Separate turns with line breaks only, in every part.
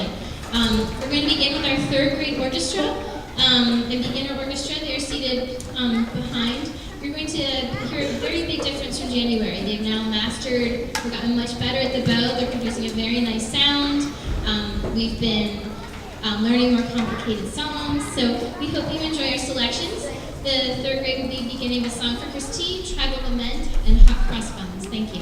tonight. We're going to begin with our third grade orchestra. The beginner orchestra, they're seated behind. We're going to hear a very big difference from January. They've now mastered, they've gotten much better at the bow. They're producing a very nice sound. We've been learning more complicated songs, so we hope you enjoy our selections. The third grade will be beginning with Song for Christine, Tribal Lament, and Hot Cross Buns. Thank you.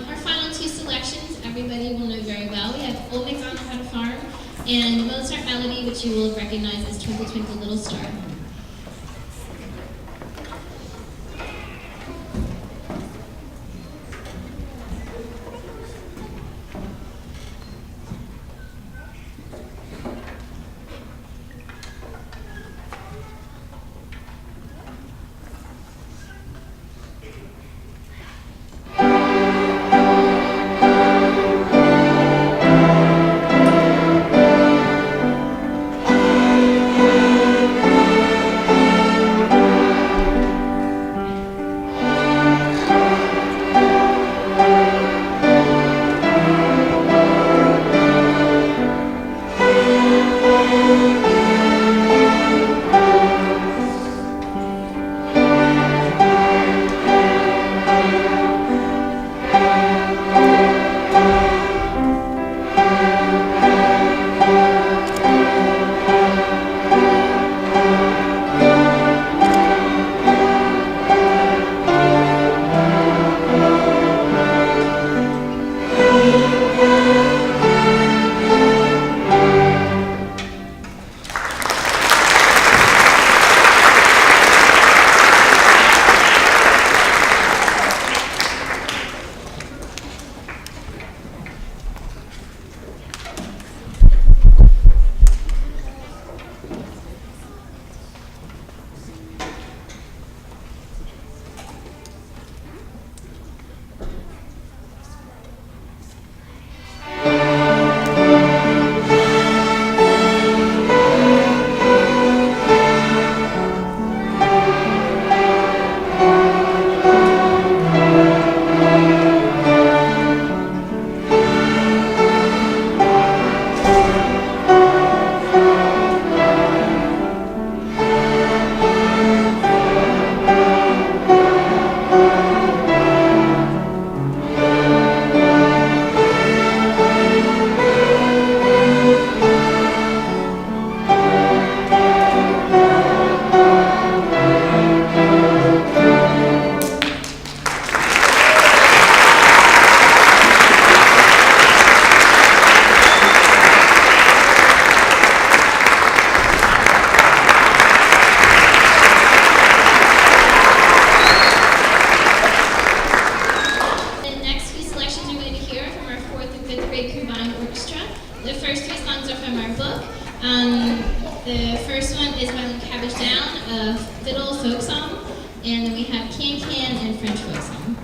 Our final two selections, everybody will know very well. We have Old MacDonald Had a Farm and Mozart Melody, which you will recognize as Twinkle Twinkle Little Star. Cabbage Down, a fiddle folk song, and then we have Can Can and French folk song.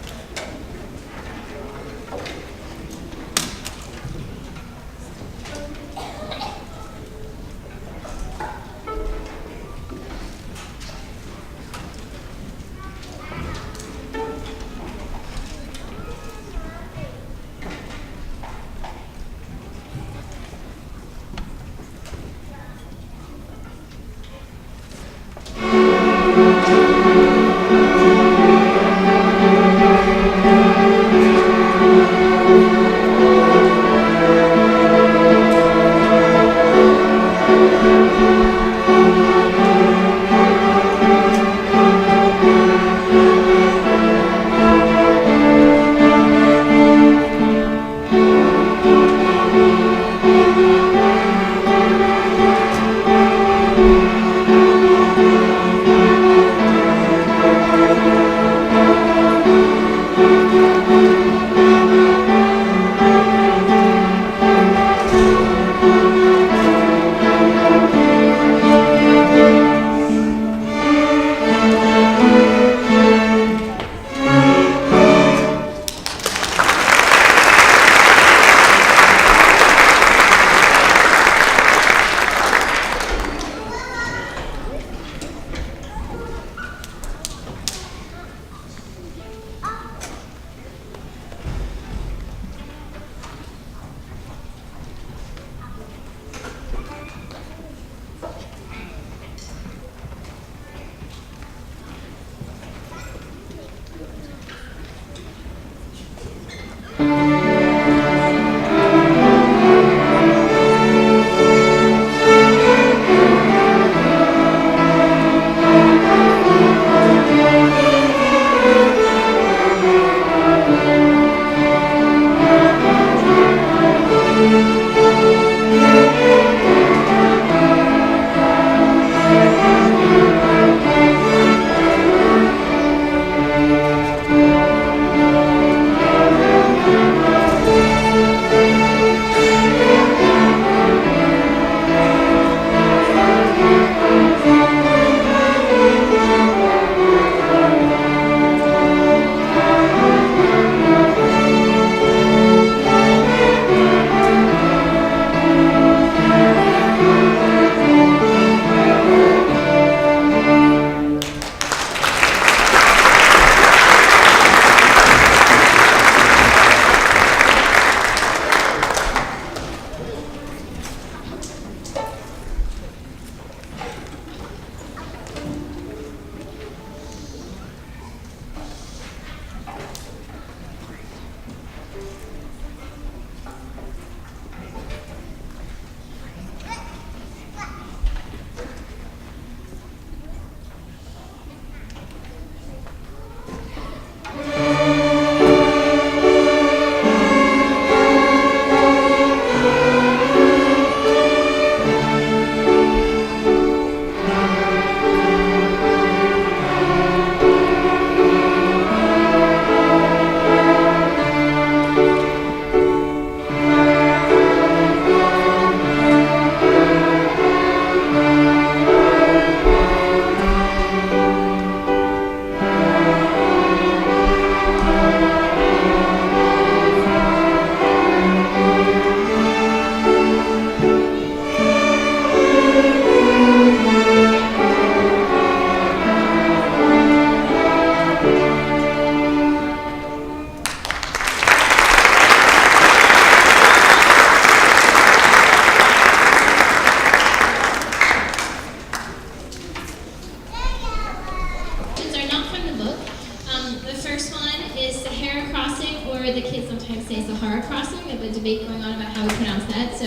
or the kids sometimes say Sahara crossing. We have a debate going on about how we pronounce that. So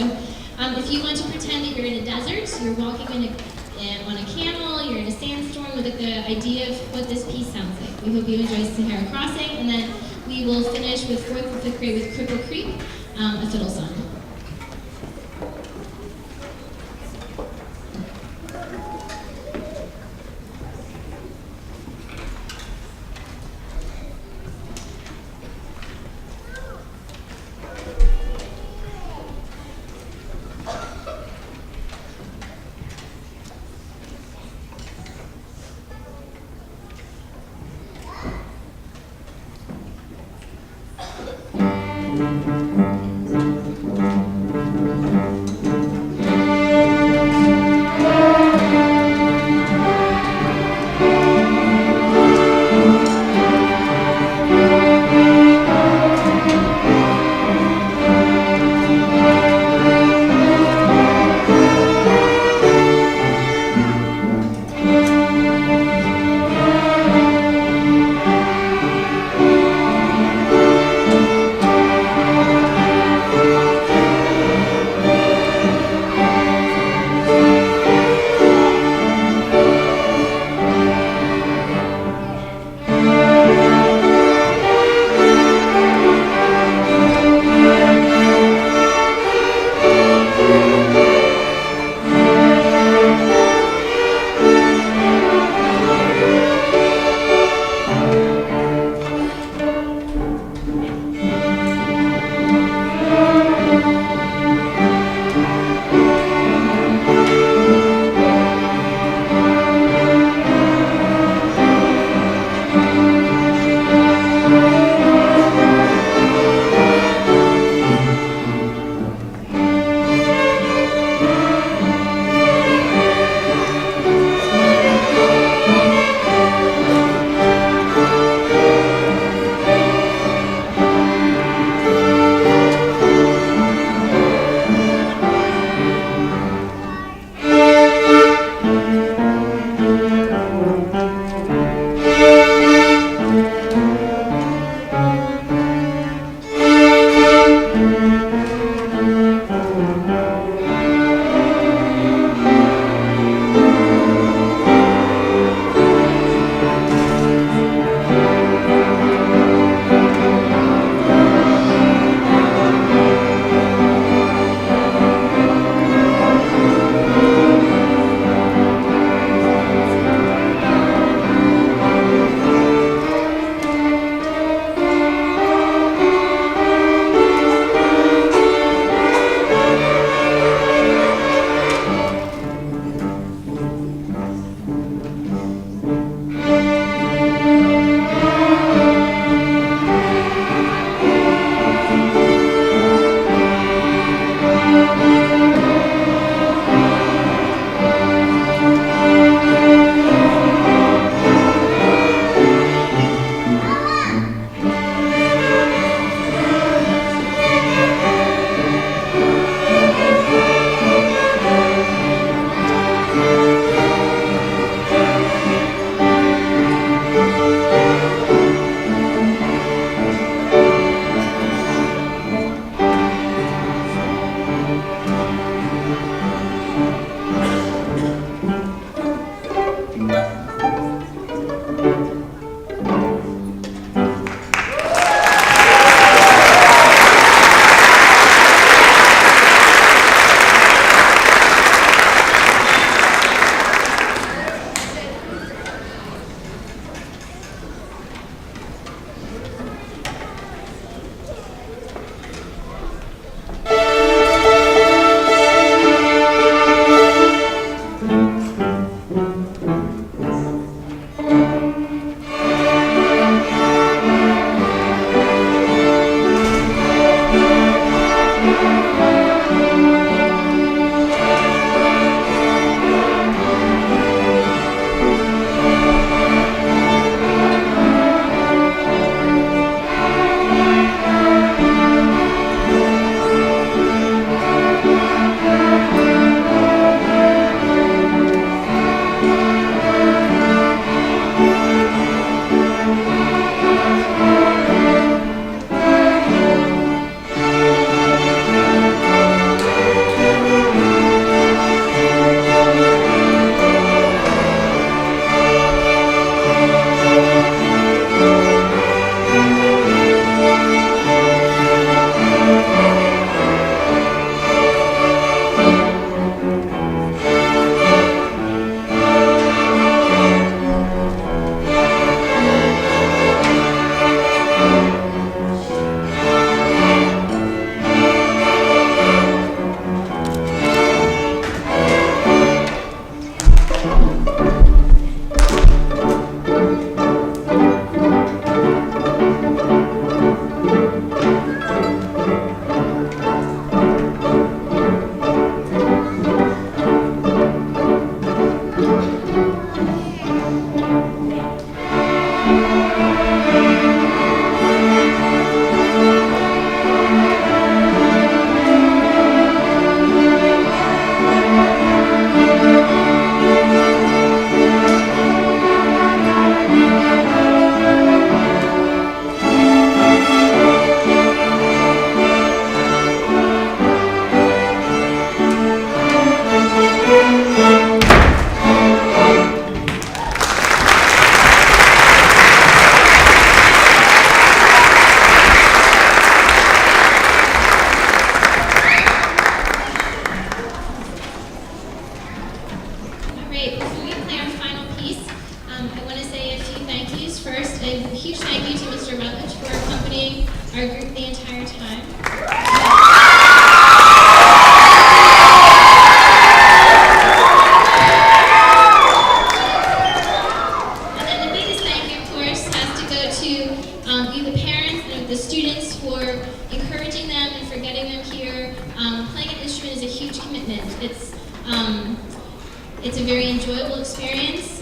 if you want to pretend that you're in a desert, you're walking on a camel, you're in a sandstorm with the idea of what this piece sounds like. We hope you enjoy Sahara Crossing, and then we will finish with 4th and 5th grade with Cripple Creek, a fiddle song. our group the entire time. And then the biggest thank you, of course, has to go to you, the parents, and the students for encouraging them and for getting them here. Playing an instrument is a huge commitment. It's a very enjoyable experience,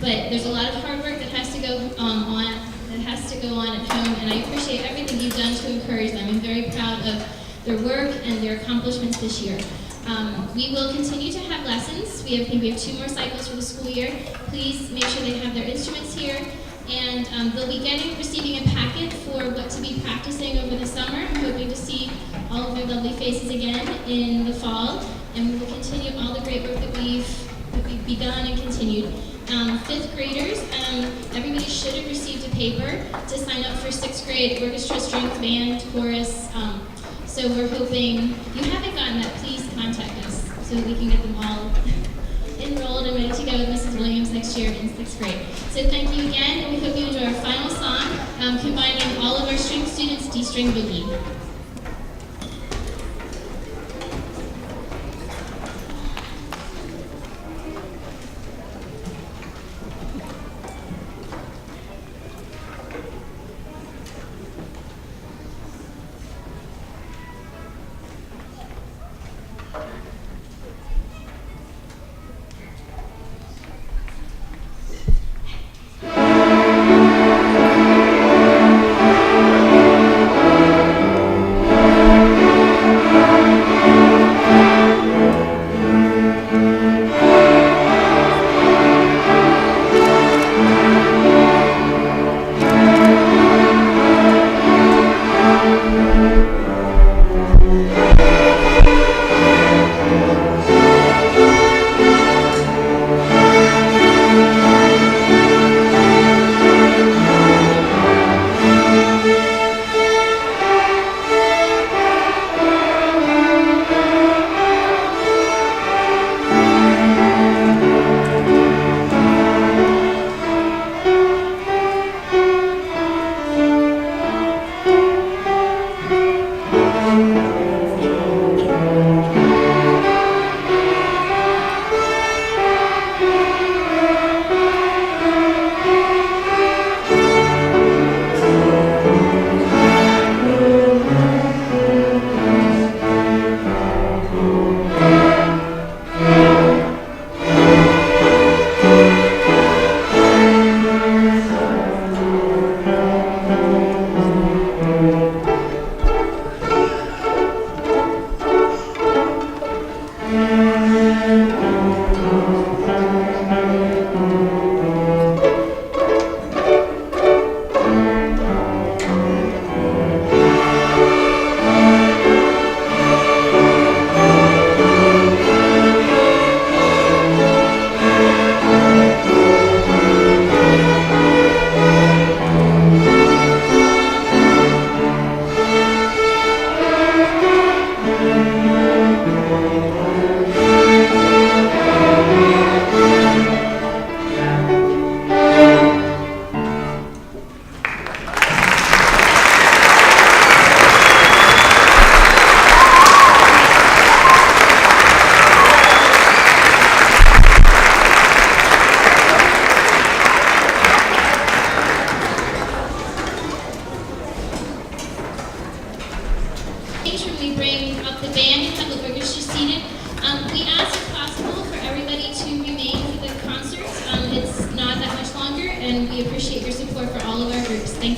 but there's a lot of hard work that has to go on at home, and I appreciate everything you've done to encourage them. I'm very proud of their work and their accomplishments this year. We will continue to have lessons. I think we have 2 more cycles for the school year. Please make sure they have their instruments here, and they'll be receiving a packet for what to be practicing over the summer. I'm hoping to see all of their lovely faces again in the fall, and we will continue all the great work that we've begun and continued. 5th graders, everybody should have received a paper to sign up for 6th grade orchestra, strings, band, chorus. So we're hoping, if you haven't gotten that, please contact us so we can get them all enrolled and ready to go with Mrs. Williams next year in 6th grade. So thank you again, and we hope you enjoy our final song, combining all of our string students' D-string boogie.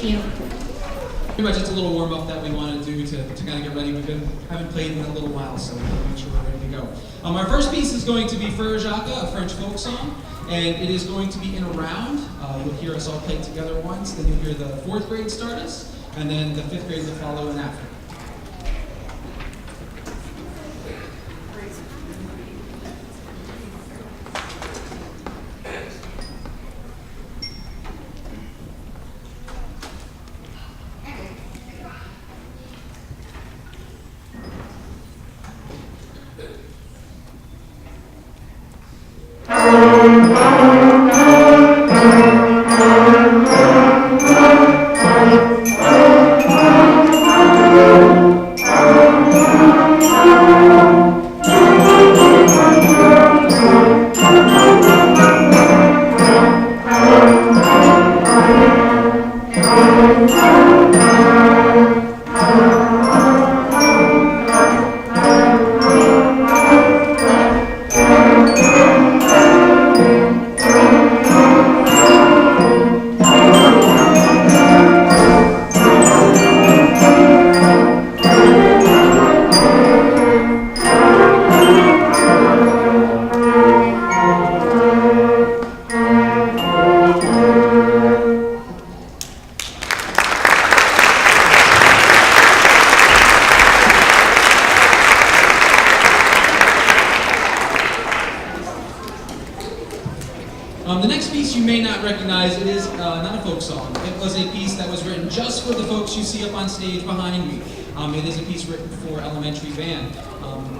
Thank you.
Pretty much it's a little warm-up that we want to do to kind of get ready. Haven't played in a little while, so we'll make sure we're ready to go. Our first piece is going to be Frère Jacques, a French folk song, and it is going to be in a round. You'll hear us all play it together once, then you'll hear the 4th grade start us, and then the 5th grade will follow in after. The next piece you may not recognize. It is not a folk song. It was a piece that was written just for the folks you see up on stage behind me. It is a piece written for elementary band.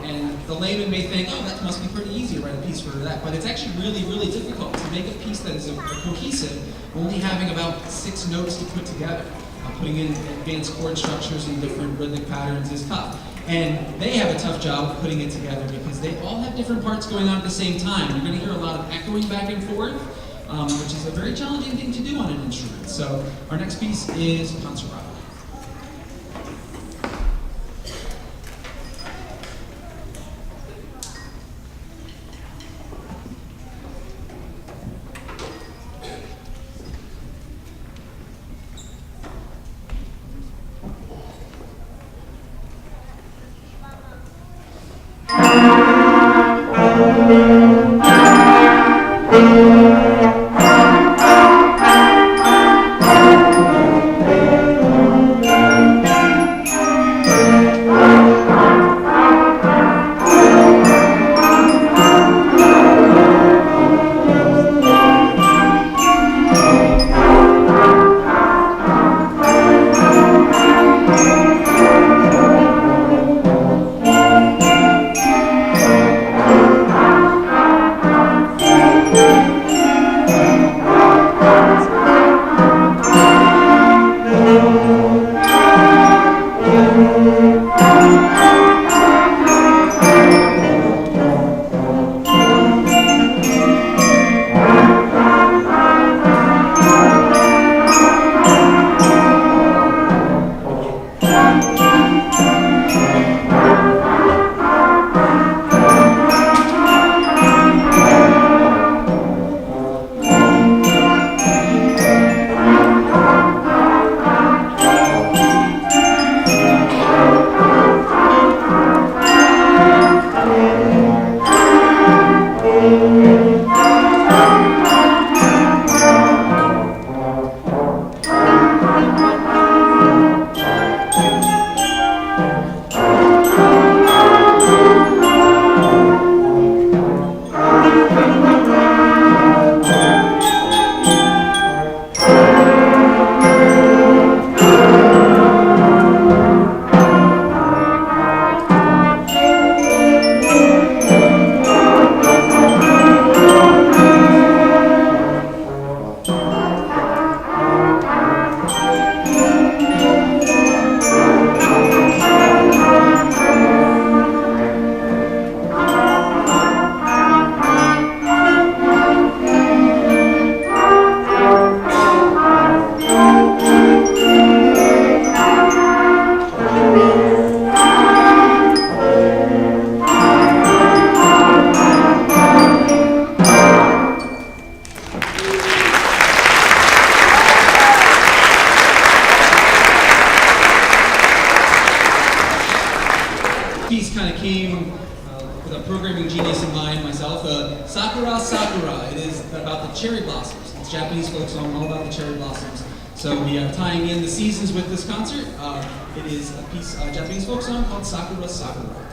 And the layman may think, oh, that must be pretty easy to write a piece for that. But it's actually really, really difficult to make a piece that is cohesive, only having about 6 notes to put together. Putting in advanced chord structures and different rhythmic patterns is tough. And they have a tough job of putting it together because they all have different parts going on at the same time. You're going to hear a lot of echoing back and forth, which is a very challenging thing to do on an instrument. So our next piece is Concert Rock. about the cherry blossoms. It's a Japanese folk song all about the cherry blossoms. So we are tying in the seasons with this concert. It is a piece, Japanese folk song called Sakura Sakura.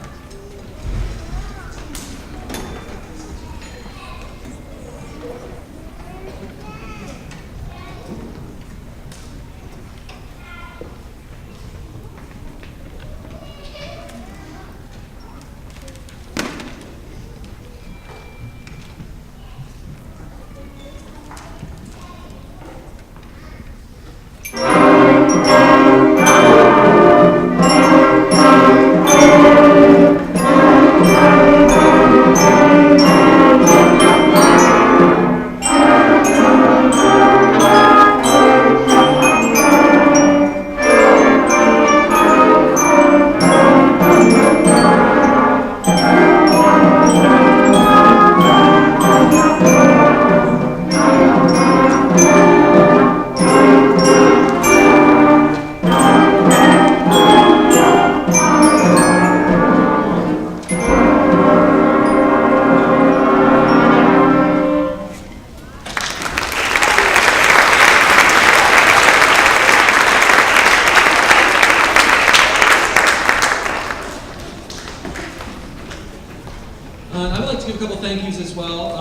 I would like to give a couple thank yous as well.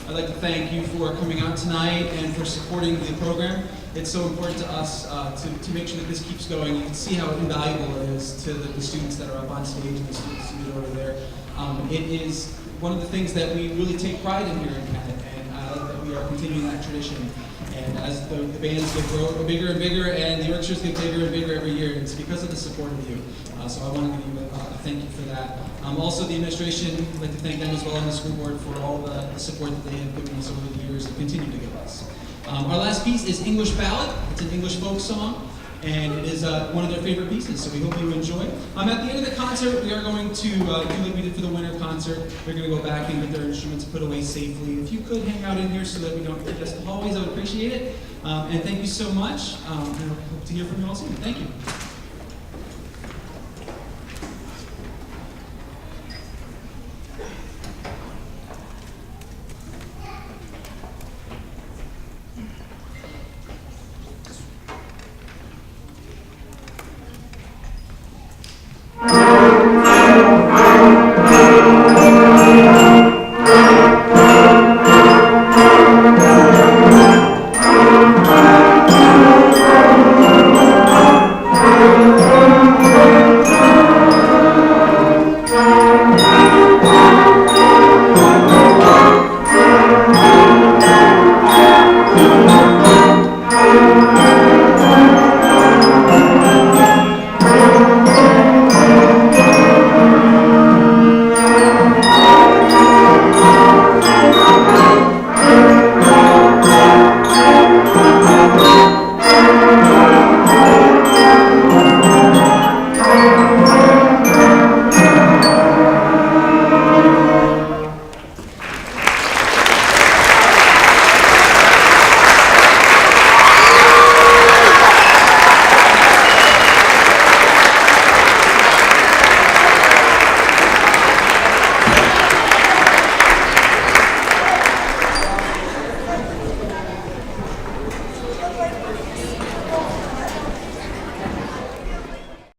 I'd like to thank you for coming out tonight and for supporting the program. It's so important to us to make sure that this keeps going. You can see how invaluable it is to the students that are up on stage and the students seated over there. It is one of the things that we really take pride in here in Kennett, and I like that we are continuing that tradition. And as the bands get bigger and bigger and the orchestras get bigger and bigger every year, it's because of the support of you. So I want to give you a thank you for that. Also, the administration, I'd like to thank them as well, and the school board for all the support that they have given us over the years and continue to give us. Our last piece is English Ballad. It's an English folk song, and it is one of their favorite pieces, so we hope you enjoy. At the end of the concert, we are going to do like we did for the winter concert. We're going to go back and get their instruments put away safely. If you could hang out in here so that we don't congest the hallways, I would appreciate it. And thank you so much, and I hope to hear from you all soon. Thank you.